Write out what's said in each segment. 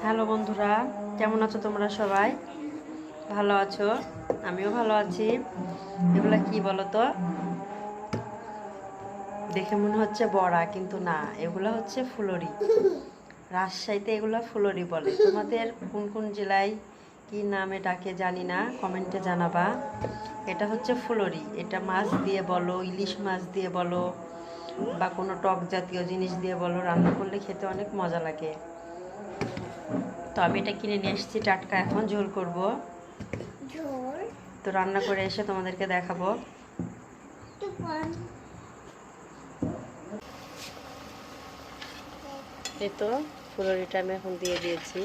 Hello বন্ধুরা, কেমন আছো তোমরা সবাই? ভালো আছো? আমিও ভালো আছি। এগুলা কি বলো তো? দেখে মনে হচ্ছে বড়া, কিন্তু না, এগুলা হচ্ছে ফুলরি। রাজশাহীতে এগুলা ফুলরি বলে। তোমাদের কোন কোন জেলায় কি নামে ডাকে জানি না, কমেন্টে জানাবা। এটা হচ্ছে ফুলরি। এটা মাছ দিয়ে বলো, ইলিশ মাছ দিয়ে বলো, বা কোনো টক জাতীয় জিনিস দিয়ে বলো, রান্না করলে খেতে অনেক মজা লাগে। তো আমি এটা কিনে নিয়ে এসেছি টাটকা, এখন ঝোল করব। তো রান্না করে এসে তোমাদেরকে দেখাবো। এই তো ফুলরিটা আমি এখন দিয়ে দিয়েছি।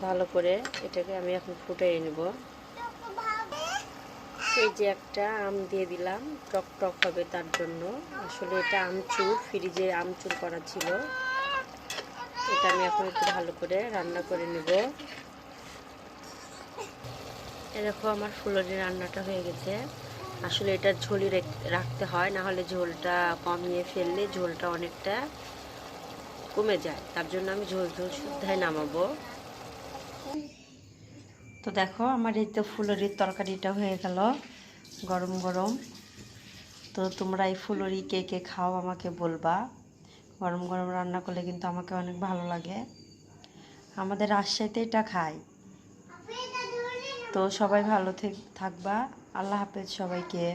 ভালো করে এটাকে আমি এখন ফুটিয়ে নেব। এই যে একটা আম দিয়ে দিলাম, টক টক হবে তার জন্য। আসলে এটা আমচুর, ফ্রিজে আমচুর করা ছিল। এটা আমি এখন একটু ভালো করে রান্না করে নেব। এরকম আমার ফুলরি রান্নাটা হয়ে গেছে। আসলে এটা ঝোলই রাখতে হয়, না হলে ঝোলটা কমিয়ে ফেললে ঝোলটা অনেকটা কমে যায়। তার জন্য আমি ঝোল ঝোল শুদ্ধায় নামাবো। তো দেখো আমার এই তো ফুলরির তরকারিটা হয়ে গেল, গরম গরম। তো তোমরা এই ফুলরি কে কে খাও আমাকে বলবা। গরম গরম রান্না করলে কিন্তু আমাকে অনেক ভালো লাগে। আমাদের রাজশাহীতে এটা খাই। তো সবাই ভালো থাকবা। আল্লাহ হাফেজ সবাইকে।